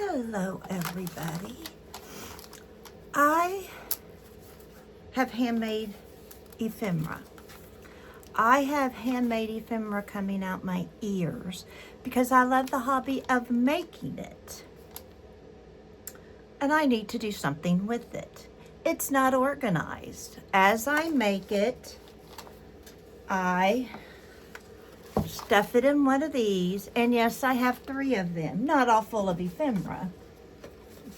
Hello, everybody. I have handmade ephemera. I have handmade ephemera coming out my ears because I love the hobby of making it. And I need to do something with it. It's not organized. As I make it, I stuff it in one of these, and yes, I have 3 of them, not all full of ephemera,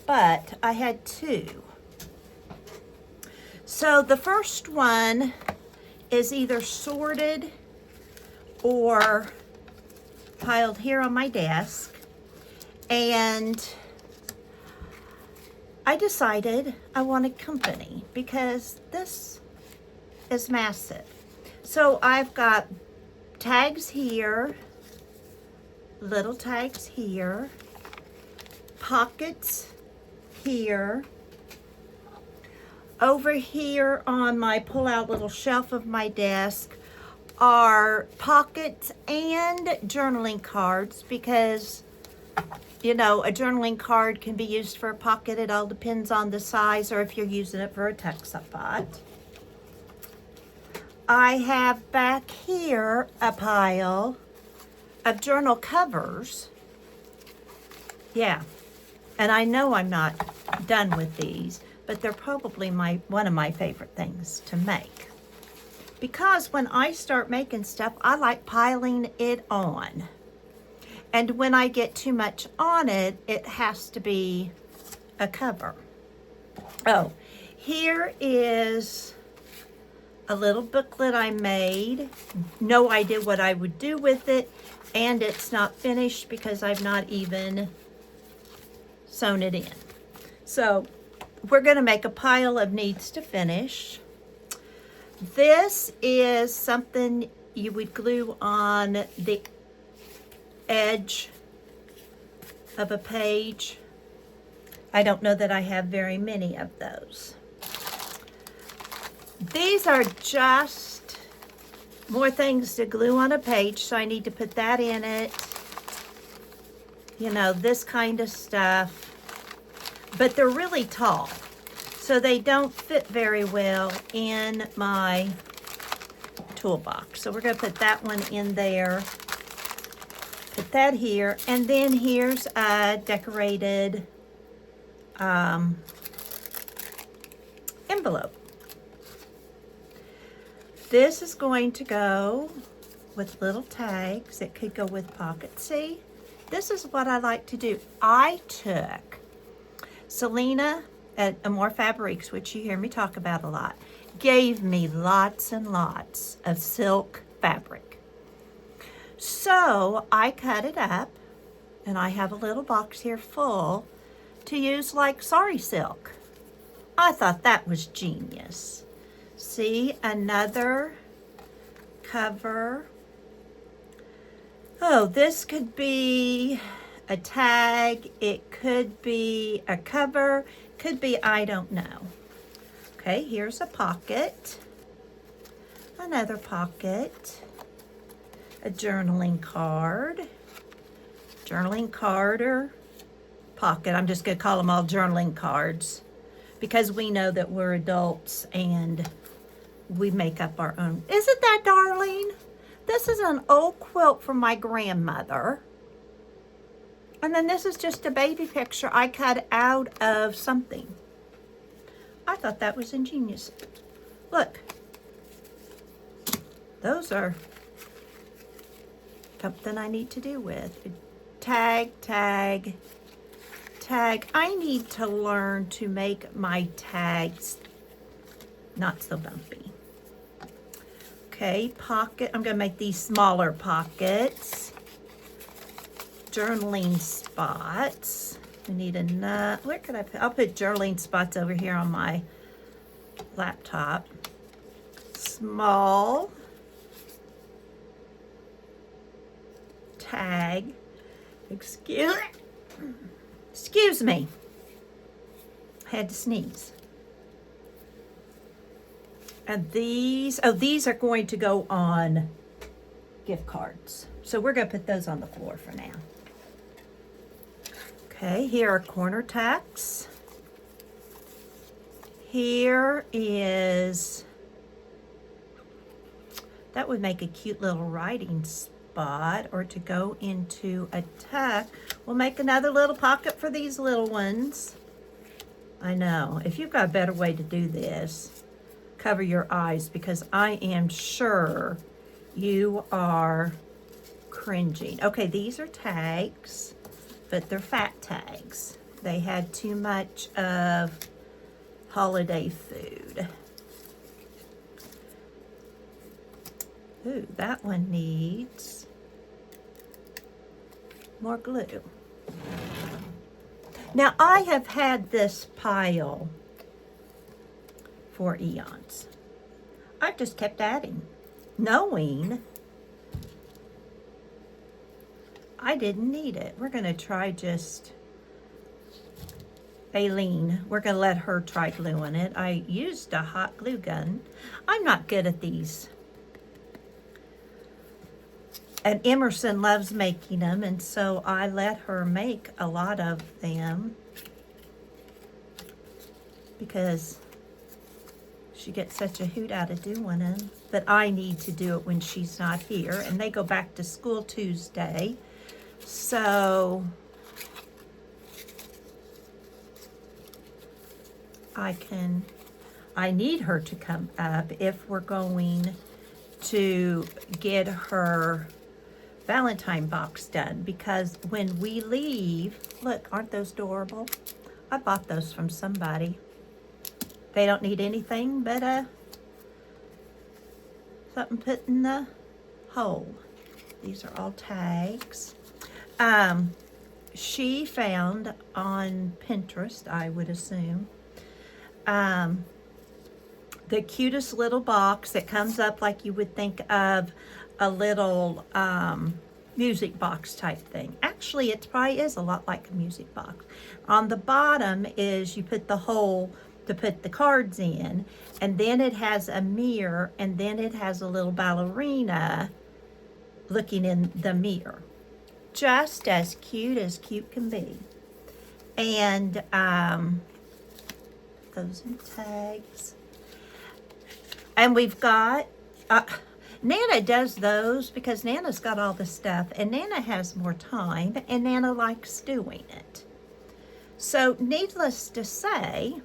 but I had 2. So the first one is either sorted or piled here on my desk, and I decided I wanted company because this is massive. So I've got tags here, little tags here, pockets here. Over here on my pull-out little shelf of my desk are pockets and journaling cards because, you know, a journaling card can be used for a pocket. It all depends on the size or if you're using it for a tuck spot. I have back here a pile of journal covers. Yeah, and I know I'm not done with these, but they're probably one of my favorite things to make. Because when I start making stuff, I like piling it on. And when I get too much on it, it has to be a cover. Oh, here is a little booklet I made. No idea what I would do with it, and it's not finished because I've not even sewn it in. So we're going to make a pile of needs to finish. This is something you would glue on the edge of a page. I don't know that I have very many of those. These are just more things to glue on a page, so I need to put that in it. You know, this kind of stuff. But they're really tall, so they don't fit very well in my toolbox. So we're going to put that one in there. Put that here. And then here's a decorated envelope. This is going to go with little tags. It could go with pockets. See, this is what I like to do. I took Selena at Amore Fabrics, which you hear me talk about a lot, gave me lots and lots of silk fabric. So I cut it up, and I have a little box here full to use like sari silk. I thought that was genius. See, another cover. Oh, this could be a tag. It could be a cover. Could be, I don't know. Okay, here's a pocket. Another pocket. A journaling card. Journaling card or pocket. I'm just going to call them all journaling cards because we know that we're adults and we make up our own. Isn't that darling? This is an old quilt from my grandmother. And then this is just a baby picture I cut out of something. I thought that was ingenious. Look. Those are something I need to do with. Tag, tag, tag. I need to learn to make my tags not so bumpy. Okay, pocket. I'm going to make these smaller pockets. Journaling spots. We need enough. Where could I put? I'll put journaling spots over here on my laptop. Small tag. Excuse me. I had to sneeze. And these are going to go on gift cards. So we're going to put those on the floor for now. Okay, here are corner tacks. Here is, that would make a cute little writing spot, or to go into a tuck. We'll make another little pocket for these little ones. I know, if you've got a better way to do this, cover your eyes, because I am sure you are cringing. Okay, these are tags, but they're fat tags. They had too much of holiday food. Ooh, that one needs more glue. Now, I have had this pile for eons. I've just kept adding, knowing I didn't need it. We're gonna try just, Aileen, we're gonna let her try gluing it. I used a hot glue gun. I'm not good at these. And Emerson loves making them, and so I let her make a lot of them because she gets such a hoot out of doing them. But I need to do it when she's not here, and they go back to school Tuesday. So I need her to come up if we're going to get her Valentine box done, because when we leave, look, aren't those adorable? I bought those from somebody. They don't need anything but something put in the hole. These are all tags. She found on Pinterest, I would assume, the cutest little box that comes up like you would think of a little music box type thing. Actually, it probably is a lot like a music box. On the bottom is you put the hole to put the cards in, and then it has a mirror, and then it has a little ballerina looking in the mirror. Just as cute can be. And those are tags. And we've got, Nana does those because Nana's got all the stuff, and Nana has more time, and Nana likes doing it. So needless to say,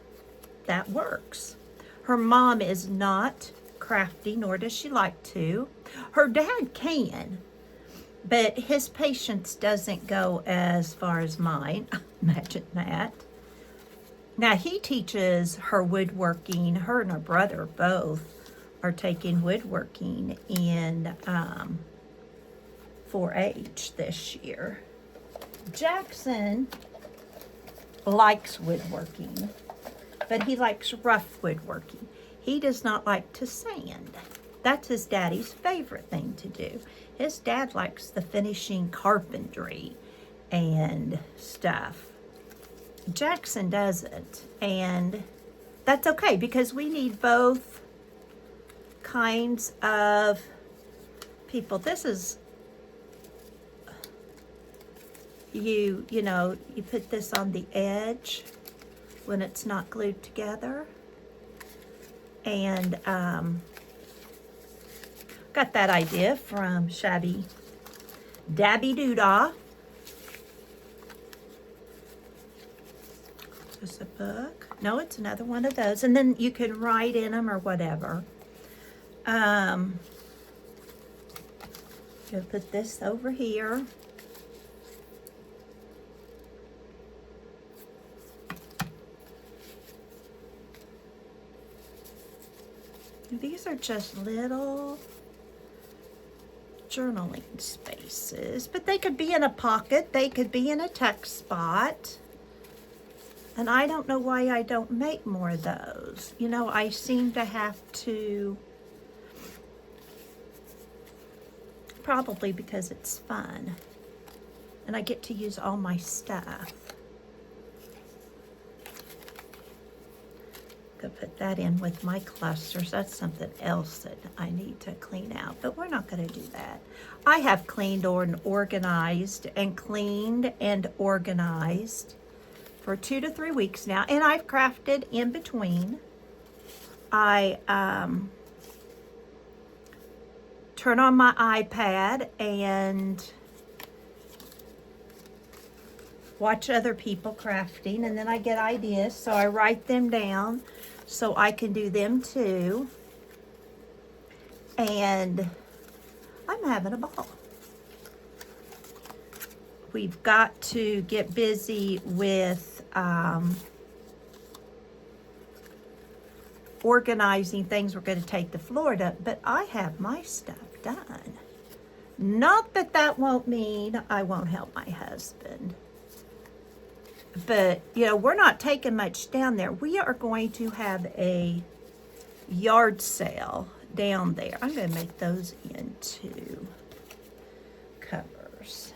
that works. Her mom is not crafty, nor does she like to. Her dad can, but his patience doesn't go as far as mine. Imagine that. Now, he teaches her woodworking. Her and her brother both are taking woodworking in 4-H this year. Jackson likes woodworking, but he likes rough woodworking. He does not like to sand. That's his daddy's favorite thing to do. His dad likes the finishing carpentry and stuff. Jackson doesn't, and that's okay because we need both kinds of people. This is, you know, you put this on the edge when it's not glued together, and got that idea from Shabby Dabby Doodah. Is this a book? No, it's another one of those, and then you can write in them or whatever. You'll put this over here. These are just little journaling spaces, but they could be in a pocket, they could be in a text spot. And I don't know why I don't make more of those. You know, I seem to have to, probably because it's fun. And I get to use all my stuff. Could put that in with my clusters. That's something else that I need to clean out, but we're not going to do that. I have cleaned and organized and cleaned and organized for 2 to 3 weeks now, and I've crafted in between. I turn on my iPad and watch other people crafting, and then I get ideas, so I write them down so I can do them too. And I'm having a ball. We've got to get busy with organizing things we're going to take to Florida, but I have my stuff done. Not that that won't mean I won't help my husband. But, you know, we're not taking much down there. We are going to have a yard sale down there. I'm going to make those into covers.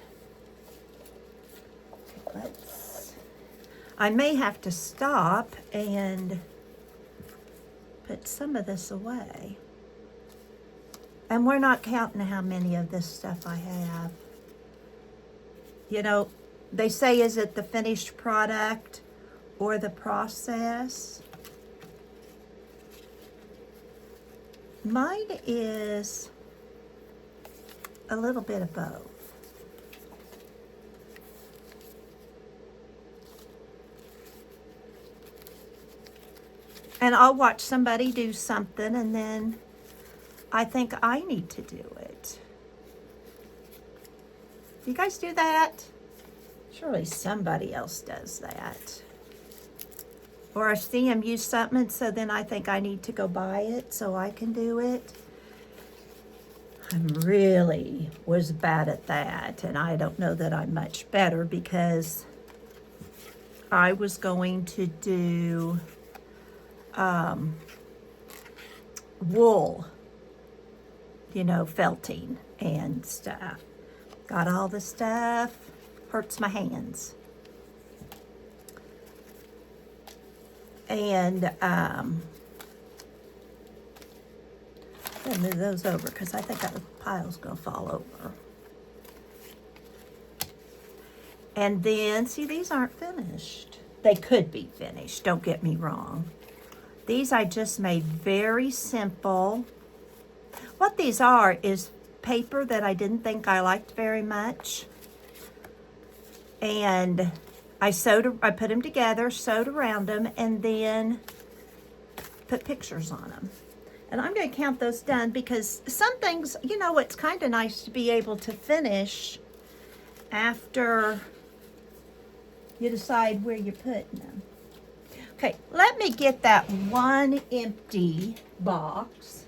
I may have to stop and put some of this away. And we're not counting how many of this stuff I have. You know, they say, is it the finished product or the process? Mine is a little bit of both. And I'll watch somebody do something and then I think I need to do it. You guys do that? Surely somebody else does that. Or I see them use something, so then I think I need to go buy it so I can do it. I really was bad at that, and I don't know that I'm much better because I was going to do wool, you know, felting and stuff. Got all the stuff. Hurts my hands. And I'm gonna move those over because I think that pile's gonna fall over. And then, see, these aren't finished. They could be finished, don't get me wrong. These I just made very simple. What these are is paper that I didn't think I liked very much. And I put them together, sewed around them, and then put pictures on them. And I'm going to count those done because some things, you know, it's kind of nice to be able to finish after you decide where you're putting them. Okay, let me get that one empty box.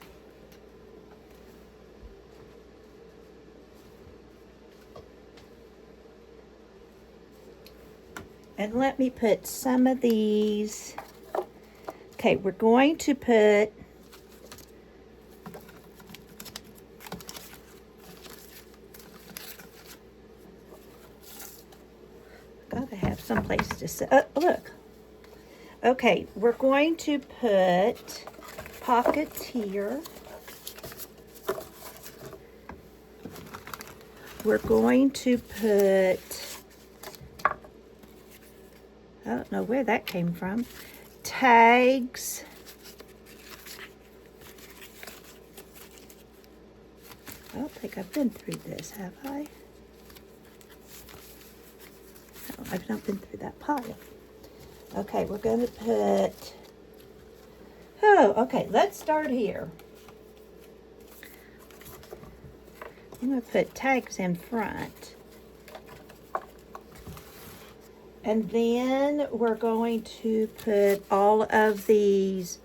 And let me put some of these. Okay, we're going to put gotta have some place to sit. Look. Okay, we're going to put Pocketeer. We're going to put, I don't know where that came from, tags. I don't think I've been through this, have I? No, I've not been through that pile. Okay, we're going to put, okay, let's start here. I'm going to put tags in front. And then we're going to put all of these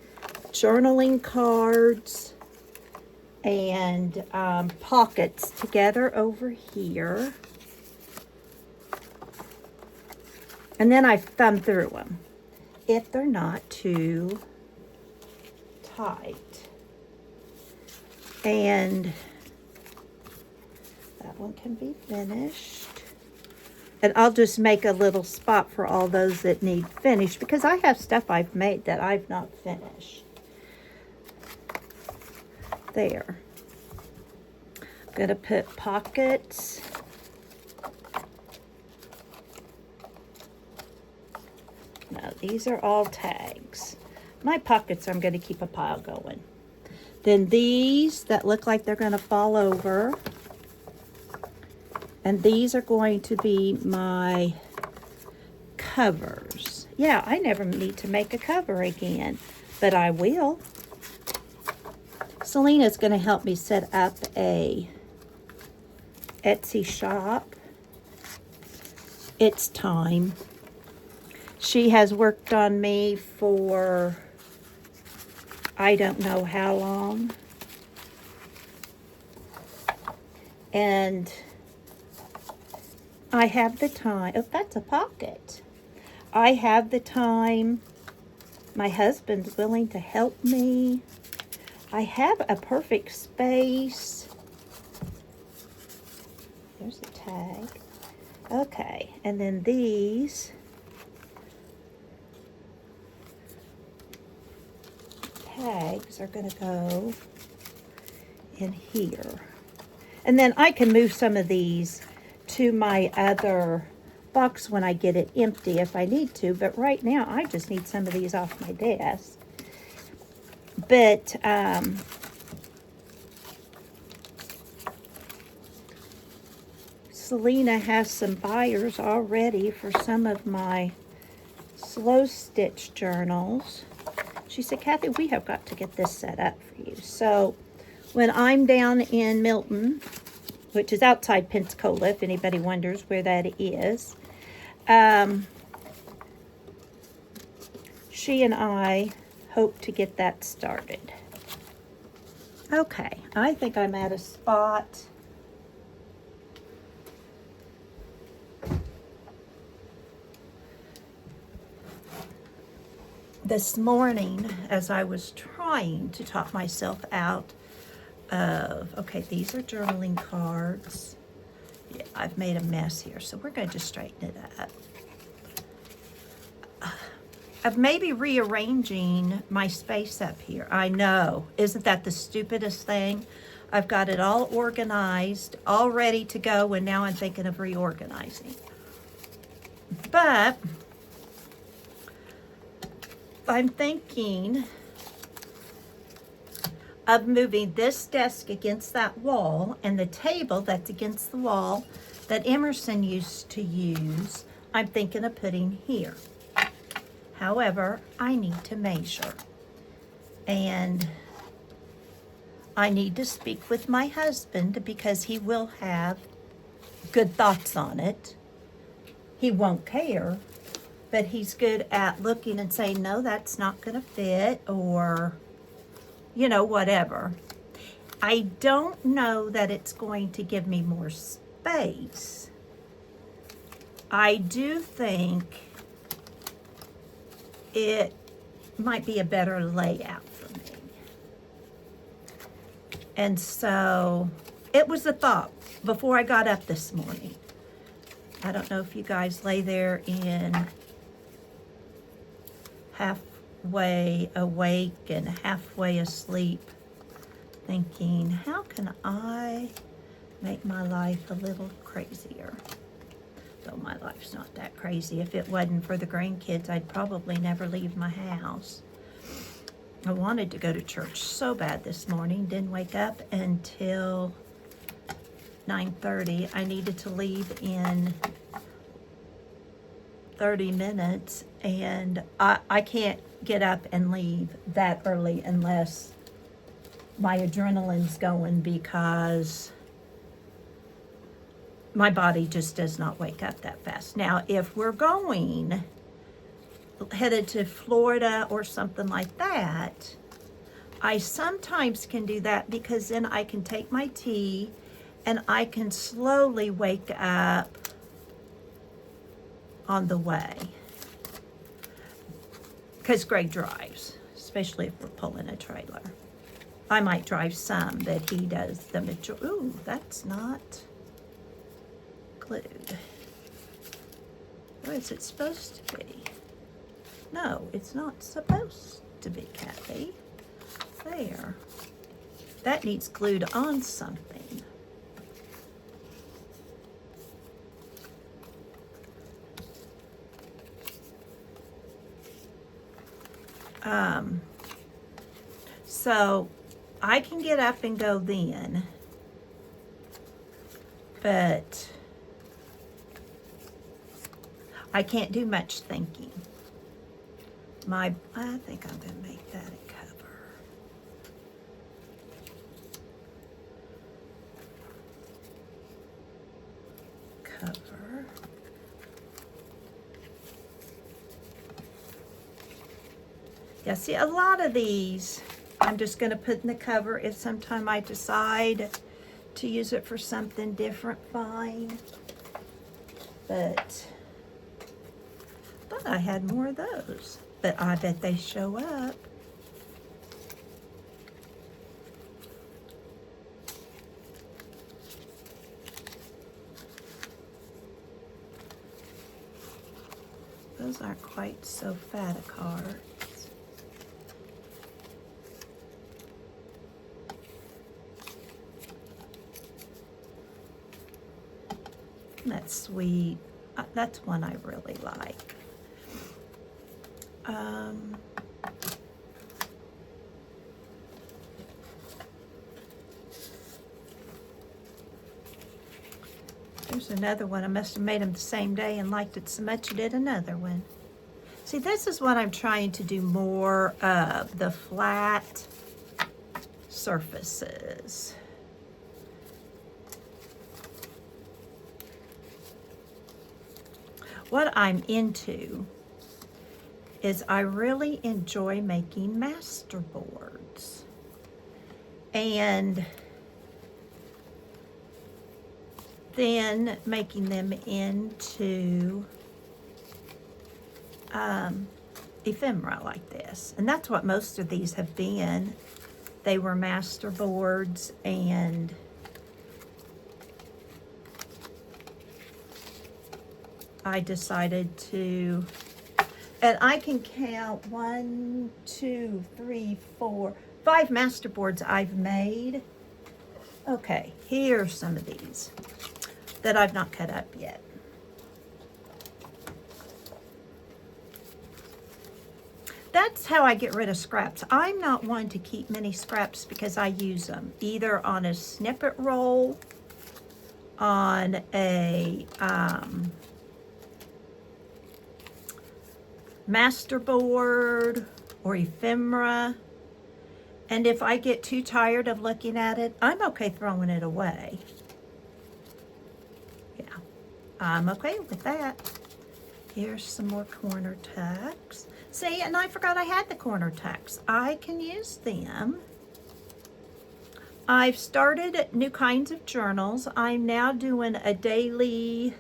journaling cards and pockets together over here. And then I thumb through them if they're not too tight. And that one can be finished. And I'll just make a little spot for all those that need finished, because I have stuff I've made that I've not finished. There. I'm going to put pockets. No, these are all tags. My pockets, I'm going to keep a pile going. Then these that look like they're going to fall over. And these are going to be my covers. Yeah, I never need to make a cover again, but I will. Selena's going to help me set up a Etsy shop. It's time. She has worked on me for I don't know how long. And I have the time. Oh, that's a pocket. I have the time. My husband's willing to help me. I have a perfect space. There's a tag. Okay, and then these tags are going to go in here. And then I can move some of these to my other box when I get it empty if I need to. But right now, I just need some of these off my desk. But Selena has some buyers already for some of my slow stitch journals. She said, Kathy, we have got to get this set up for you. So when I'm down in Milton, which is outside Pensacola, if anybody wonders where that is, she and I hope to get that started. Okay, I think I'm at a spot. This morning, as I was trying to talk myself out of, okay, these are journaling cards. Yeah, I've made a mess here, so we're going to just straighten it up. Of maybe rearranging my space up here. I know, isn't that the stupidest thing? I've got it all organized, all ready to go, and now I'm thinking of reorganizing. But I'm thinking of moving this desk against that wall, and the table that's against the wall that Emerson used to use, I'm thinking of putting here. However, I need to measure, and I need to speak with my husband because he will have good thoughts on it. He won't care, but he's good at looking and saying, no, that's not going to fit, or, you know, whatever. I don't know that it's going to give me more space. I do think it might be a better layout for me. And so it was a thought before I got up this morning. I don't know if you guys lay there in halfway awake and halfway asleep thinking, how can I make my life a little crazier? Though my life's not that crazy. If it wasn't for the grandkids, I'd probably never leave my house. I wanted to go to church so bad this morning. Didn't wake up until 9:30. I needed to leave in 30 minutes, and I can't get up and leave that early unless my adrenaline's going, because my body just does not wake up that fast. Now, if we're headed to Florida or something like that, I sometimes can do that, because then I can take my tea and I can slowly wake up on the way. Because Greg drives, especially if we're pulling a trailer. I might drive some, but he does the majority. Ooh, that's not glued. What is it supposed to be? No, it's not supposed to be, Kathy. There. That needs glued on something. So I can get up and go then, but I can't do much thinking. I think I'm going to make that a cover. Yeah, see, a lot of these I'm just going to put in the cover. If sometime I decide to use it for something different, fine. But I thought I had more of those. But I bet they show up. Those aren't quite so fat a card. That's sweet. That's one I really like. There's another one. I must have made them the same day and liked it so much I did another one. See, this is what I'm trying to do more of, the flat surfaces. What I'm into is I really enjoy making masterboards and then making them into ephemera like this. And that's what most of these have been. They were masterboards, and I decided to, and I can count 1, 2, 3, 4, 5 masterboards I've made. Okay, here's some of these that I've not cut up yet. That's how I get rid of scraps. I'm not one to keep many scraps because I use them either on a snippet roll, on a masterboard, or ephemera. And if I get too tired of looking at it, I'm okay throwing it away. Yeah, I'm okay with that. Here's some more corner tucks. See, and I forgot I had the corner tucks. I can use them. I've started new kinds of journals. I'm now doing a daily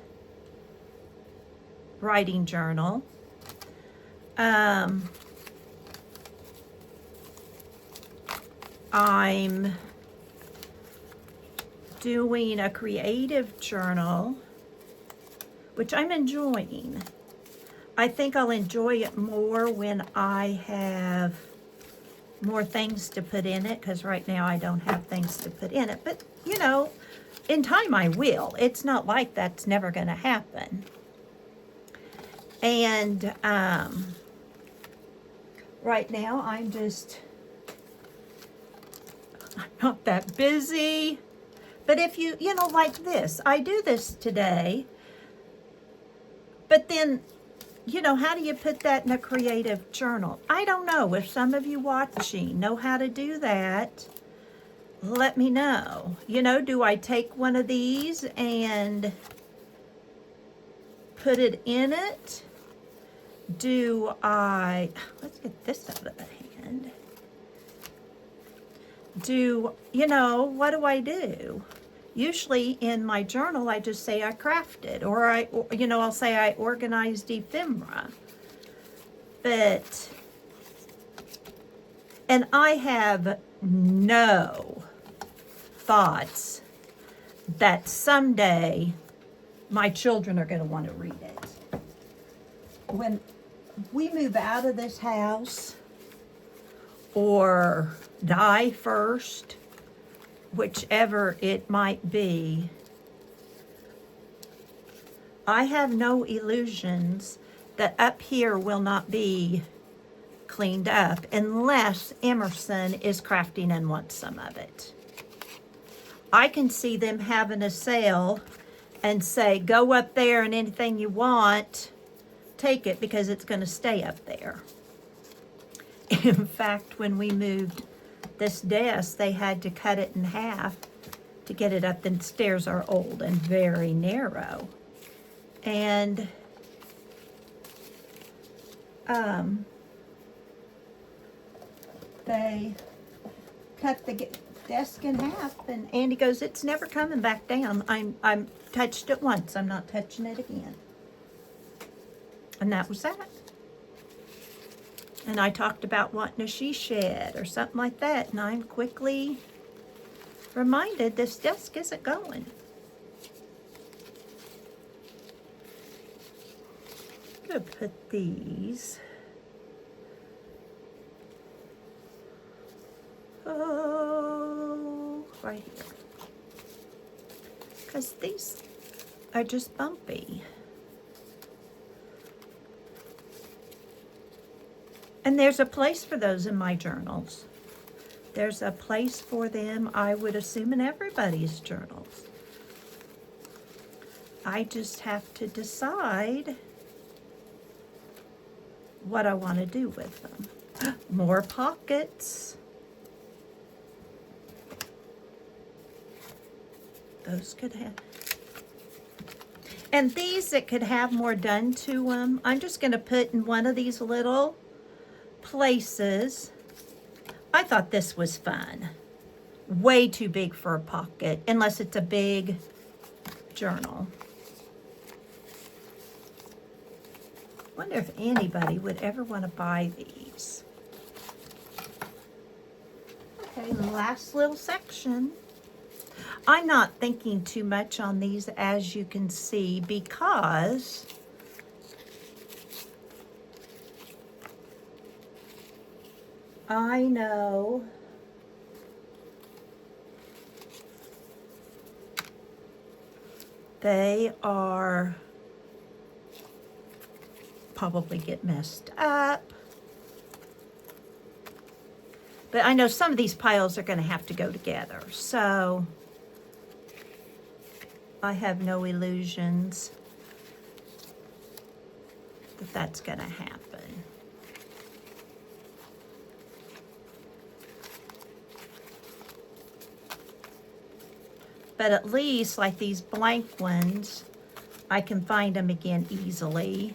writing journal. I'm doing a creative journal, which I'm enjoying. I think I'll enjoy it more when I have more things to put in it, because right now I don't have things to put in it. But, you know, in time I will. It's not like that's never going to happen. And right now I'm not that busy. But if you know, like this, I do this today. But then, you know, how do you put that in a creative journal? I don't know. If some of you watching know how to do that, let me know. You know, do I take one of these and put it in it? Do I, let's get this out of the hand. You know, what do I do? Usually in my journal, I just say I crafted, or I'll say I organized ephemera. And I have no thoughts that someday my children are going to want to read it. when we move out of this house or die first, whichever it might be, I have no illusions that up here will not be cleaned up unless Emerson is crafting and wants some of it. I can see them having a sale and say, go up there and anything you want, take it because it's going to stay up there. In fact, when we moved this desk, they had to cut it in half to get it up. The stairs are old and very narrow. And they cut the desk in half, and Andy goes, it's never coming back down. I'm touched it once, I'm not touching it again. And that was that. And I talked about wanting a she shed or something like that, and I'm quickly reminded this desk isn't going. I'm gonna put these right here, because these are just bumpy. And there's a place for those in my journals. There's a place for them, I would assume, in everybody's journals. I just have to decide what I want to do with them. More pockets. Those could have. And these that could have more done to them, I'm just going to put in one of these little places. I thought this was fun. Way too big for a pocket, unless it's a big journal. Wonder if anybody would ever want to buy these. Okay, last little section. I'm not thinking too much on these, as you can see, because I know they are probably get messed up. But I know some of these piles are going to have to go together. So I have no illusions that that's going to happen. But at least, like these blank ones, I can find them again easily.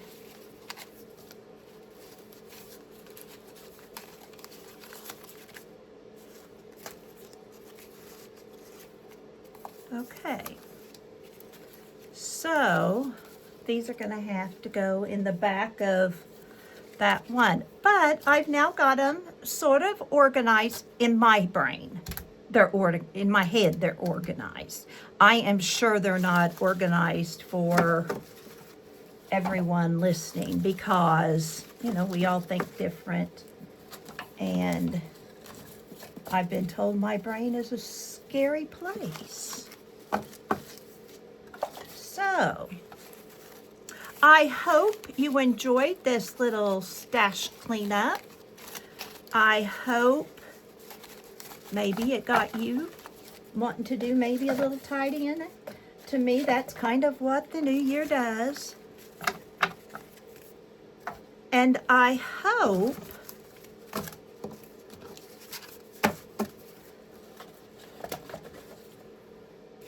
Okay. So, these are going to have to go in the back of that one. But I've now got them sort of organized in my brain. In my head, they're organized. I am sure they're not organized for everyone listening because, you know, we all think different. And I've been told my brain is a scary place. So, I hope you enjoyed this little stash cleanup. I hope maybe it got you wanting to do maybe a little tidying. To me, that's kind of what the new year does. And I hope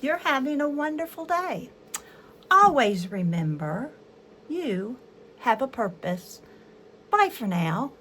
you're having a wonderful day. Always remember, you have a purpose. Bye for now.